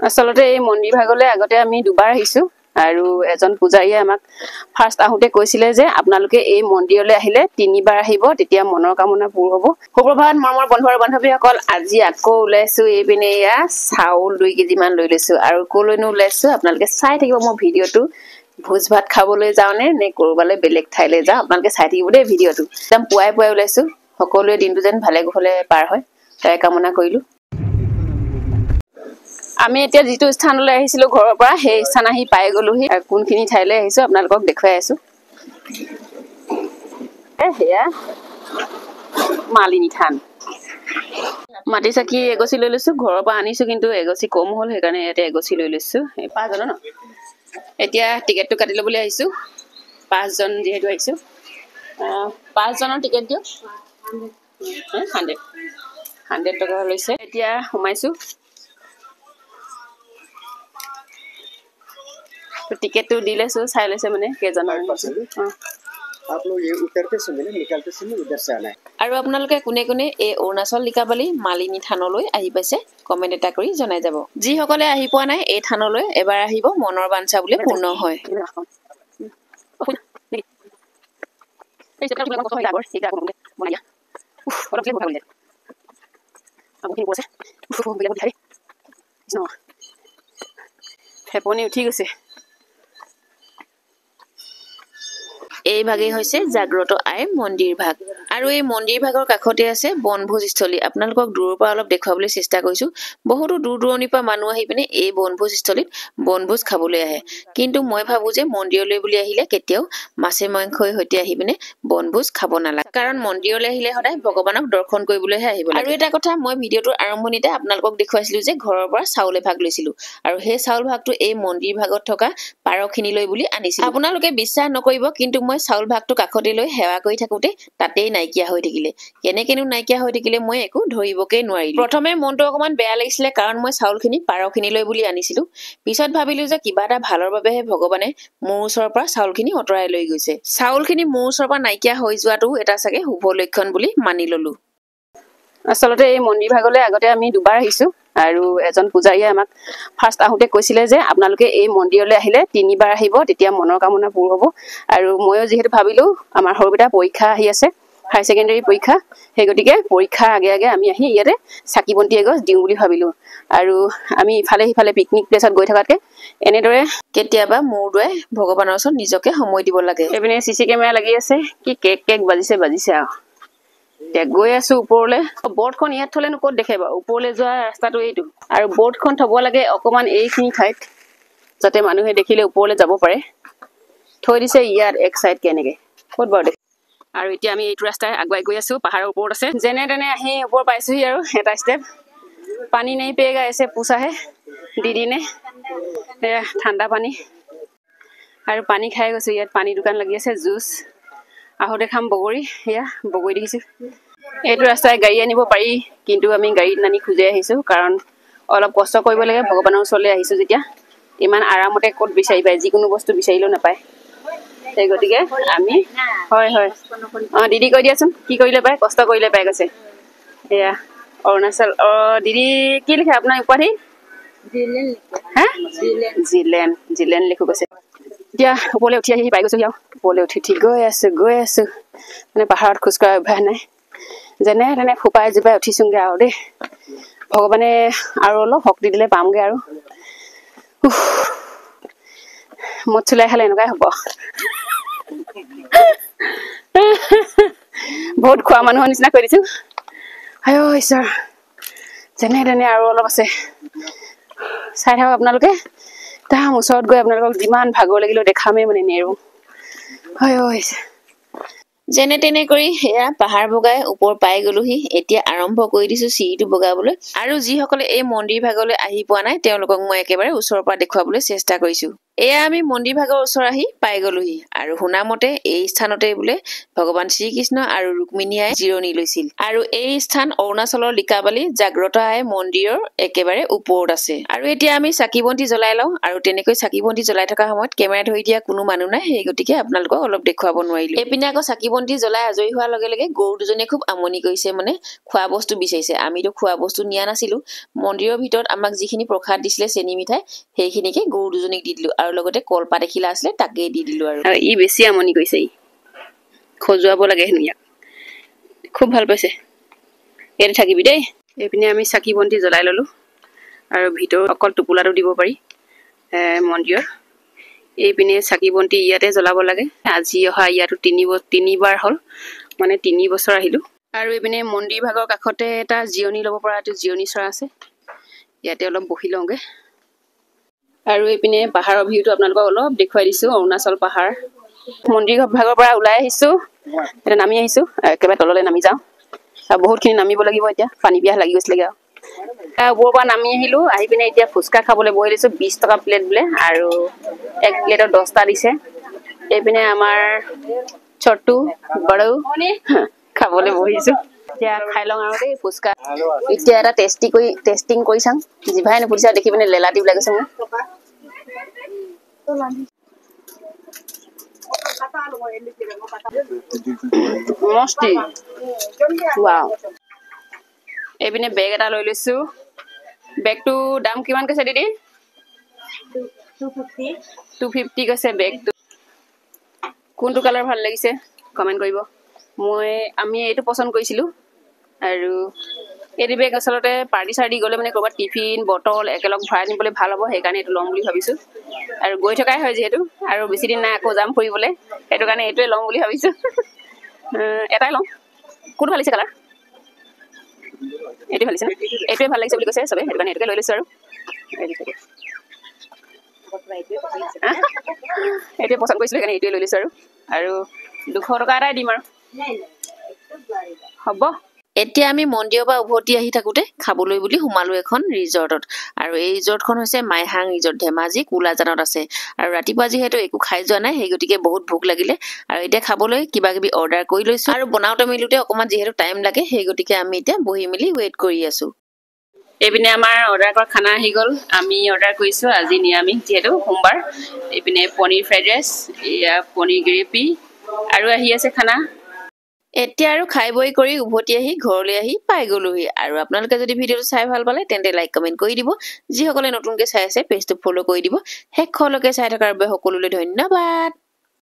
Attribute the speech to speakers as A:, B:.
A: আসলতে এই মন্দিৰ ভাগলৈ আগতে আমি দুবাৰ আহিছো আৰু এজন পূজাৰীয়ে আমাক ফাৰ্ষ্ট আহোতে কৈছিলে যে আপোনালোকে এই মন্দিৰলৈ আহিলে তিনিবাৰ আহিব তেতিয়া মনৰ কামনা পূৰ হ'ব। সুপ্ৰভাত মৰমৰ বন্ধু আৰু বান্ধৱীসকল, আজি আকৌ ওলাইছো এইপিনে এয়া চাউল 2 কেজি মান লৈ লৈছো আৰু কলৈনো ওলাইছো আপোনালোকে চাই থাকিব মোৰ ভিডিঅ'টো। ভোজ ভাত খাবলৈ যাওঁনে নে কৰবালৈ বেলেগ ঠাইলৈ যাওঁ আপোনালোকে চাই থাকিব দেই ভিডিঅ'টো। একদম পুৱাই ওলাইছো, সকলোৱে দিনটো যেন ভালে কুশলে পাৰ হয় তাই কামনা কৰিলো। আমি এতিয়া যেটো স্থানলৈ আহিছিলো ঘৰৰ পৰা সেই স্থান আহি পাই গলোহি আৰু কোনখিনি ঠাইলৈ আহিছো আপোনালোকক দেখুৱাই আছো। হেয়া মালিনী থান। মাটি চাকি এগছি লৈ লৈছো, ঘৰৰ পৰা আনিছো কিন্তু এগছি কম হ'ল সেইকাৰণে ইয়াতে এগছি লৈ লৈছো। এই 5 জন ন। এতিয়া টিকেটটো কাটি ল'বলৈ আহিছো। 5 জন যেহেতু আহিছো। 5 জনৰ টিকেট দিও 100 টকা লৈছে। এতিয়া সোমাইছো। तो टिकट तो दिले सो चाय लेसे माने केजन
B: आप लोग ये उतरते समय निकलते समय उधर से आना है।
A: আৰু আপোনালোকে কোনে কোনে এই অৰুণাচল লিকাবালি মালিনী থানলৈ আহি পাইছে কমেন্ট এটা কৰি জনাই যাব। যি সকলে আহি পোৱা নাই এই থানলৈ এবাৰ আহিব, মনৰ বাঞ্ছা বুলি পূৰ্ণ হয়। হেপনি উঠি গৈছে। এই ভাগেই হৈছে জাগ্ৰত আই মন্দিৰ ভাগ আৰু এই মন্দিৰ ভাগৰ কাষতে আছে বনভোজস্থলী। আপোনালোকক দূৰৰ পৰা অলপ দেখুৱাবলৈ চেষ্টা কৰিছো। বহুতো দূৰ দূৰণিৰ পৰা মানুহ আহি পিনে এই বনভোজস্থলীত বনভোজ খাবলৈ আহে, কিন্তু মই ভাবো যে মন্দিৰলৈ বুলি আহিলে কেতিয়াও মাছে মাংসৰ সৈতে আহি পিনে বনভোজ খাব নালাগে, কাৰণ মন্দিৰলৈ আহিলে সদায় ভগৱানক দৰ্শন কৰিবলৈহে আহিব লাগে। আৰু এটা কথা, মই ভিডিঅ'টোৰ আৰম্ভণিতে আপোনালোকক দেখুৱাইছিলো যে ঘৰৰ পৰা চাউল এভাগ লৈছিলো আৰু সেই চাউল ভাগটো এই মন্দিৰ ভাগত থকা পাৰখিনিলৈ বুলি আনিছিলো। আপোনালোকে বিশ্বাস নকৰিব কিন্তু মই চাউল ভাগটো কাষতে লৈ সেৱা কৰি থাকোতে তাতেই নাইকিয়া হৈ থাকিলে। কেনেকেনো নাইকিয়া হৈ থাকিলে মই একো ধৰিবকে নোৱাৰিলো। প্ৰথমে মনটো অকমান বেয়া লাগিছিলে কাৰণ মই চাউলখিনি পাৰখিনিলৈ বুলি আনিছিলো। পিছত ভাবিলো যে কিবা এটা ভালৰ বাবেহে ভগৱানে মোৰ ওচৰৰ পৰা চাউলখিনি অতৰাই লৈ গৈছে। চাউলখিনি মোৰ ওচৰৰ পৰা নাইকিয়া হৈ যোৱাটো এটা চাগে শুভ লক্ষণ বুলি মানি ললো। আসলতে এই মন্দিৰ ভাগলৈ আগতে আমি দুবাৰ আহিছো আৰু এজন পূজাৰীয়ে আমাক ফাৰ্ষ্ট আহোতে কৈছিলে যে আপোনালোকে এই মন্দিৰলৈ আহিলে তিনিবাৰ আহিব তেতিয়া মনৰ কামনা পূৰ হ'ব। আৰু ময়ো যিহেতু ভাবিলো আমাৰ সৰুবিটা পৰীক্ষা আহি আছে, হাই ছেকেণ্ডাৰী পৰীক্ষা, সেই গতিকে পৰীক্ষাৰ আগে আগে আমি আহি ইয়াতে চাকি বন্তি এগছ দিওঁ বুলি ভাবিলো। আৰু আমি ইফালে সিফালে পিকনিক প্লেচত গৈ থকাতকে এনেদৰে কেতিয়াবা মূৰদুৱাই ভগৱানৰ ওচৰত নিজকে সময় দিব লাগে। এইপিনে চিচি কেমেৰা লাগি আছে, কি কেক বাজিছে আৰু এতিয়া গৈ আছো ওপৰলৈ। বৰ্ডখন ইয়াত থলেনো ক'ত দেখে বাৰু, ওপৰলৈ যোৱা ৰাস্তাটো এইটো। আৰু বৰ্ডখন থব লাগে অকমান এইখিনি ঠাইত যাতে মানুহে দেখিলে ওপৰলৈ যাব পাৰে। থৈ দিছে ইয়াত এক চাইড কেনেকে ক'ত বাৰু দেখে। আৰু এতিয়া আমি এইটো ৰাস্তাই আগুৱাই গৈ আছো, পাহাৰৰ ওপৰত আছে। যেনে তেনে আহি ওপৰ পাইছোহি আৰু এটা ষ্টেপ। পানী নেই পেগা এসে পুছা হে দিদিনে ঠাণ্ডা পানী আৰু পানী খাই গৈছো। ইয়াত পানী দোকান লাগি আছে, জুচ। আহোঁতে খাম বগৰী, এয়া বগৰী দেখিছো। এইটো ৰাস্তাই গাড়ী আনিব পাৰি কিন্তু আমি গাড়ীত নানি খোজে আহিছো কাৰণ অলপ কষ্ট কৰিব লাগে। ভগৱানৰ ওচৰলৈ আহিছো যেতিয়া ইমান আৰামতে ক'ত বিচাৰি পায়, যিকোনো বস্তু বিচাৰিলেও নাপায়। সেই গতিকে আমি হয় দিদি কৈ দিয়াচোন কি কৰিলে পায়, কষ্ট কৰিলে পাই গৈছে। এয়া অৰুণাচল। দিদি কি লিখে আপোনাৰ উপাধি? জিলেন লিখো কৈছে। এতিয়া ওপৰলৈ উঠি আহি পাই গৈছো। আৰু ওপৰলৈ উঠি গৈ আছো মানে পাহাৰত খোজকঢ়া অভ্যাস নাই, যেনে তেনে ফোপাই জোপাই উঠিছোগে আৰু দেই। ভগৱানে আৰু অলপ শক্তি দিলে পামগে আৰু। মদ চুলাই খালে এনেকুৱাই হ'ব। বহুত খোৱা মানুহৰ নিচিনা কৰি দিছো। আই ঈশ্বৰ, যেনে তেনে আৰু অলপ আছে। চাই থাকক আপোনালোকে, তাৰ ওচৰত গৈ আপোনালোকক যিমান ভাগৰ লাগিলেও দেখামেই মানে নেৰো। যেনে তেনে কৰি সেয়া পাহাৰ বগাই ওপৰ পাই গলোহি। এতিয়া আৰম্ভ কৰি দিছো চিৰিটো বগাবলৈ। আৰু যিসকলে এই মন্দিৰ ভাগলৈ আহি পোৱা নাই তেওঁলোকক মই একেবাৰে ওচৰৰ পৰা দেখুৱাবলৈ চেষ্টা কৰিছো। এয়া আমি মন্দিৰ ভাগৰ ওচৰ আহি পাই গলোহি আৰু শুনামতে এই স্থানতে বোলে ভগৱান শ্ৰীকৃষ্ণ আৰু ৰুক্মিণীয়ে জিৰণি লৈছিল আৰু এই স্থান অৰুণাচলৰ লিকাবালি জাগ্ৰত আই মন্দিৰৰ একেবাৰে ওপৰত আছে আৰু এতিয়া আমি চাকি বন্তি জ্বলাই লওঁ আৰু তেনেকৈ চাকি বন্তি জ্বলাই থকা সময়ত কেমেৰা ধৰি দিয়া কোনো মানুহ নাই সেই গতিকে আপোনালোকক অলপ দেখুৱাব নোৱাৰিলো এইপিনে আকৌ চাকি বন্তি জ্বলাই আজৰি হোৱাৰ লগে লগে গৰু দুজনীয়ে খুব আমনি কৰিছে মানে খোৱা বস্তু বিচাৰিছে আমিতো খোৱা বস্তু নিয়া নাছিলো মন্দিৰৰ ভিতৰত আমাক যিখিনি প্ৰসাদ দিছিলে চেনি মিঠাই সেইখিনিকে গৰু দুজনীক দি দিলো আৰু লগতে কলপাত এখিলা আছিলে তাকেই দি দিলো আৰু ই বেছি আমনি কৰিছে ই খজুৱাব লাগে হেনো ইয়াক খুব ভাল পাইছে ইয়াতে থাকিবি দেই এইপিনে আমি চাকি বন্তি জ্বলাই ললো আৰু ভিতৰত অকল টোপোলাটো দিব পাৰি মন্দিৰৰ এইপিনে চাকি বন্তি ইয়াতে জ্বলাব লাগে আজি অহা ইয়াতো তিনিবাৰ হ'ল মানে 3 বছৰ আহিলো আৰু এইপিনে মন্দিৰ ভাগৰ কাষতে এটা জিৰণি ল'ব পৰা এটা জিৰণি চৰা আছে ইয়াতে অলপ বহি লওঁগে আৰু এইপিনে পাহাৰৰ ভিউটো আপোনালোকক অলপ দেখুৱাই দিছো অৰুণাচল পাহাৰ মন্দিৰ ভাগৰ পৰা ওলাই আহিছো এটা নামি আহিছো একেবাৰে তললৈ নামি যাওঁ আৰু বহুতখিনি নামিব লাগিব এতিয়া পানী পিয়াহ লাগি গৈছিলেগে আৰু ওপৰৰ পৰা নামি আহিলো আহি পিনে এতিয়া ফুচকা খাবলৈ বহি লৈছো 20 টকা প্লেট বোলে আৰু এক প্লেটত 10টা দিছে এইপিনে আমাৰ ছোটু বড় খাবলৈ বহিছো এতিয়া খাই লওঁ আৰু দেই ফুচকা এতিয়া এটা টেষ্টিং কৰি চাম জিভাই নুফুলিছে দেখি পিনে লেলা দি ওলাই গৈছে মোৰ মস্তি ওৱাও এইপিনে বেগ এটা লৈ লৈছো বেগটো দাম কিমান কৈছে দিদি 250 কৈছে বেগটো কোনটো কালাৰ ভাল লাগিছে কমেন্ট কৰিব আমি এইটো পছন্দ কৰিছিলো আৰু এই বেগ আচলতে পাৰ্টি চাৰ্টি গ'লে মানে কৰবাত টিফিন বটল একেলগ ভৰাই নিবলৈ ভাল হ'ব সেইকাৰণে এইটো ল'ম বুলি ভাবিছো আৰু গৈ থকাই হয় যিহেতু আৰু বেছি দিন নাই আকৌ যাম ফুৰিবলৈ সেইটো কাৰণে এইটোৱে ল'ম বুলি ভাবিছো এটাই ল'ম কোনটো ভাল লাগিছে কালাৰ এইটো ভাল লাগিছে এইটোৱে ভাল লাগিছে বুলি কৈছে চবে সেইটো কাৰণে এইটোকে লৈ লৈছো আৰু এইটোৱে পছন্দ কৰিছিলো সেইকাৰণে এইটোৱে লৈ লৈছো আৰু 200 টকা এটাই দিম আৰু হ'ব এতিয়া আমি মন্দিৰৰ পৰা উভতি আহি থাকোতে খাবলৈ বুলি সোমালো এখন ৰিজৰ্টত আৰু এই ৰিজৰ্টখন হৈছে মাইহাং ৰিজৰ্ট ধেমাজি কোলাজানত আছে আৰু ৰাতিপুৱা যিহেতু একো খাই যোৱা নাই সেই গতিকে বহুত ভোক লাগিলে আৰু এতিয়া খাবলৈ কিবা কিবি অৰ্ডাৰ কৰি লৈছো আৰু বনাওতে মিলোতে অকমান যিহেতু টাইম লাগে সেই গতিকে আমি এতিয়া বহি মেলি ৱেইট কৰি আছো এইপিনে আমাৰ অৰ্ডাৰ কৰা খানা আহি গ'ল আমি অৰ্ডাৰ কৰিছো আজি নিৰামিষ যিহেতু সোমবাৰ এইপিনে পনীৰ ফ্ৰাইড ৰাইচ এয়া পনীৰ গ্ৰেভি আৰু আহি আছে খানা এতিয়া আৰু খাই বই কৰি উভতি আহি ঘৰলৈ আহি পাই গলোহি আৰু আপোনালোকে যদি ভিডিঅ'টো চাই ভাল পালে তেন্তে লাইক কমেন্ট কৰি দিব যিসকলে নতুনকৈ চাই আছে পেজটো ফলো কৰি দিব শেষলৈকে চাই থকাৰ বাবে সকলোলৈ ধন্যবাদ